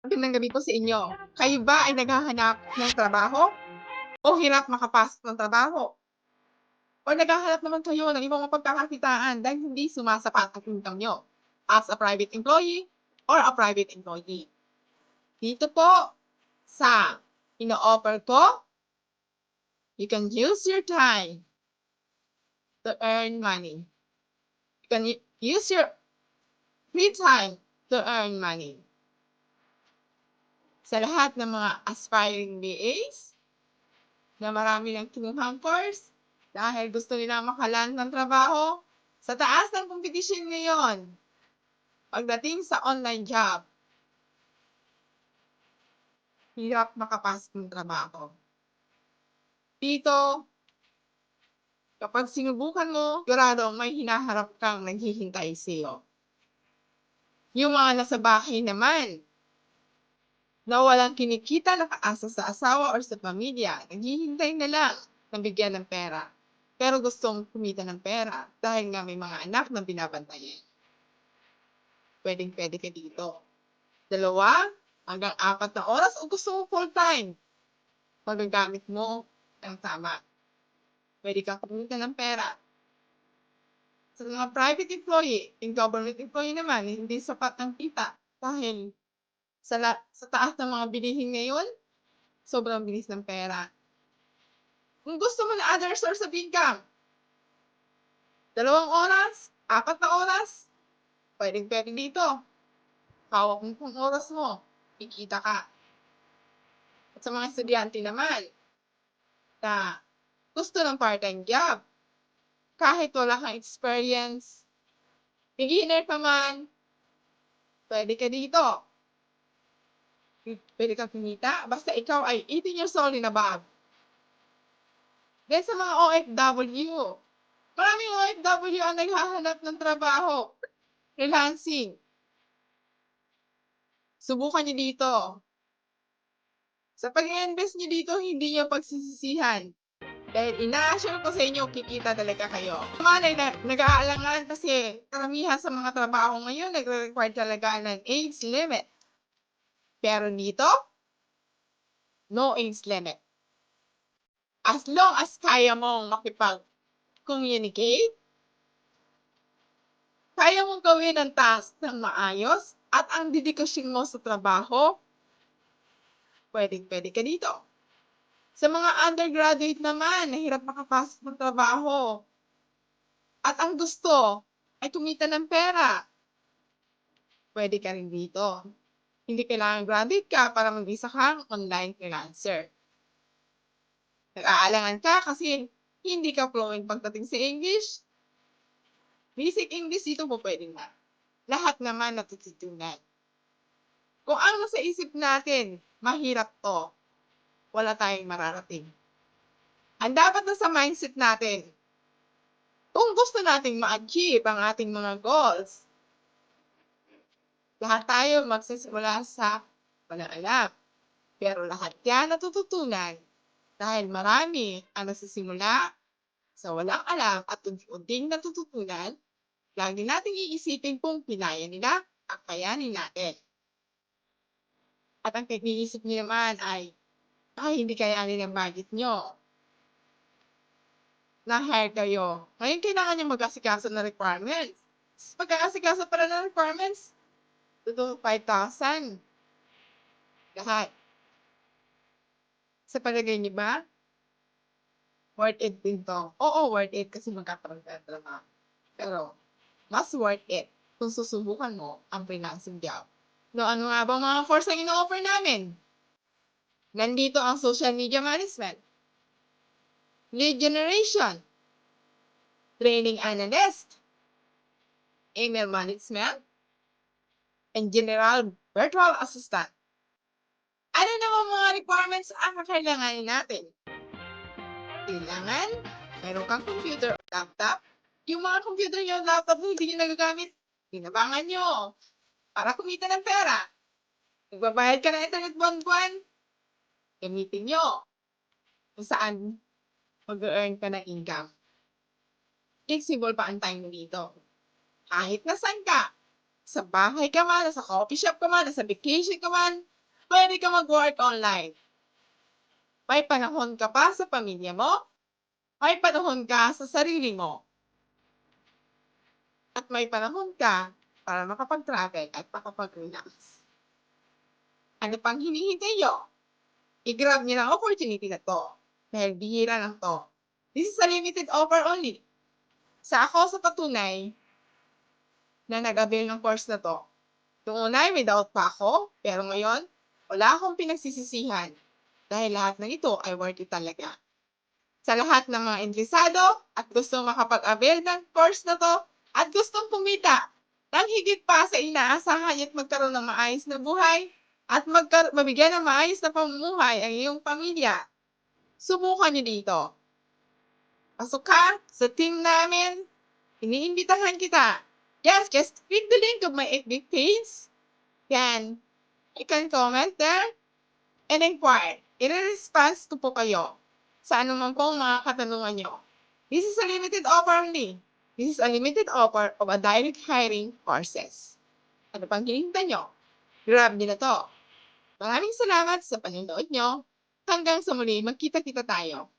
Magandang gabi po sa inyo. Kayo ba ay naghahanap ng trabaho o hirap makapasok ng trabaho? O naghahanap naman kayo ng ibang mapagkakakitaan dahil hindi sumasapat ang income nyo as a private employee or a private employee? Dito po sa ino-offer ko, you can use your time to earn money. You can use your free time to earn money. Sa lahat ng mga aspiring BAs na marami ng kinuhang course dahil gusto nila makalan ng trabaho sa taas ng kompetisyon ngayon pagdating sa online job, hirap makapasok ng trabaho. Dito, kapag sinubukan mo, sigurado may hinaharap kang naghihintay sa'yo. Yung mga nasa bahay naman, na walang kinikita, nakaasa sa asawa or sa pamilya, naghihintay na lang na bigyan ng pera. Pero gustong kumita ng pera dahil nga may mga anak na binabantayan. Pwedeng-pwede ka dito. 2 hanggang 4 na oras o gusto mo full-time, magagamit mo ng tama. Pwede kang kumita ng pera. Sa mga private employee, yung government employee naman, hindi sapat ang kita dahil sa taas ng mga bilihin ngayon, sobrang bilis ng pera. Kung gusto mo na other source of income, 2 oras, 4 na oras, pwedeng-pwede dito. Hawak mo kung oras mo, kikita ka. At sa mga estudyante naman, na gusto ng part-time job, kahit wala kang experience, beginner pa man, pwede ka dito. Pwede kang kumita, basta ikaw ay 18 years old and above. Then sa mga OFW, maraming OFW ang naghahanap ng trabaho. Freelancing. Subukan niyo dito. Sa pag-invest niyo dito, hindi niyo pagsisisihan. Dahil ina-assure ko sa inyo, kikita talaga kayo. Mga nag-aalangan kasi karamihan sa mga trabaho ngayon, nagre-require talaga ng age limit. Pero dito, no age limit. As long as kaya mong makipag-communicate, kaya mong gawin ang task ng maayos, at ang dedikasyon mo sa trabaho, pwedeng-pwede ka dito. Sa mga undergraduate naman, nahirap makapasok ng trabaho. At ang gusto ay kumita ng pera. Pwede ka rin dito. Hindi kailangan graduate ka para mag-isa kang online freelancer. Nag-aalangan ka kasi hindi ka fluent pagdating sa English. Basic English dito po pwede na. Lahat naman natututunan. Kung ang nasa isip natin, mahirap to, wala tayong mararating. Ang dapat na sa mindset natin, kung gusto nating ma-achieve ang ating mga goals, lahat tayo magsisimula sa walang alam. Pero lahat yan natututunan dahil marami ang nagsisimula sa walang alam at unti-unting natututunan, lagi nating iisipin kung kinaya nila ang kayanin natin. At ang iniisip niyo naman ay hindi kayanin ang budget nyo. Na-hire kayo. Ngayon kailangan nyo mag-asikaso ng requirements. Pag-aasikaso pala ng requirements, ito 5,000. Lahat. Sa palagay niyo ba, worth it din to? Oo, worth it kasi magkakaroon ka ng trabaho. Pero, mas worth it kung susubukan mo ang freelancing job. No, ano nga ba mga course ang ino-offer namin? Nandito ang social media management, lead generation, training analyst, email management, and general virtual assistant. Ano naman mga requirements ang kakailanganin natin? Kailangan meron kang computer o laptop. Yung mga computer nyo, laptop nyo, hindi nyo nagagamit, tinabangan nyo para kumita ng pera. Nagbabayad ka ng internet buwan-buwan, gamitin nyo kung saan mag-earn ka ng income. Flexible pa ang time mo dito. Kahit nasan ka, sa bahay ka man, sa coffee shop ka man, sa vacation ka man, Pwede ka mag-work online. May panahon ka pa sa pamilya mo, may panahon ka sa sarili mo, at may panahon ka para makapag-travel at makapag-relax. Ano pang hinihintay niyo? I-grab niyo ang opportunity na 'to, dahil bihira lang 'to. This is a limited offer only. Sa patunay na nag-avail ng course na 'to. Noong una ay may doubt pa ako, pero ngayon wala akong pinagsisisihan dahil lahat ng ito ay worth it talaga. Sa lahat ng mga interesado at gustong makapag-avail ng course na 'to at gustong kumita ng higit pa sa inaasahan at magkaroon ng maayos na buhay at mabigyan ng maayos na pamumuhay ang iyong pamilya, subukan niyo dito. Pasok ka sa team namin, iniimbitahan kita. Yes, just click the link of my FB page. Yan. You can comment there and inquire. I-response ko po kayo sa anuman pong mga katanungan nyo. This is a limited offer only. This is a limited offer of a direct hiring courses. Ano pang hinihintay nyo? Grab nyo na to. Maraming salamat sa panonood nyo. Hanggang sa muli, magkita-kita tayo.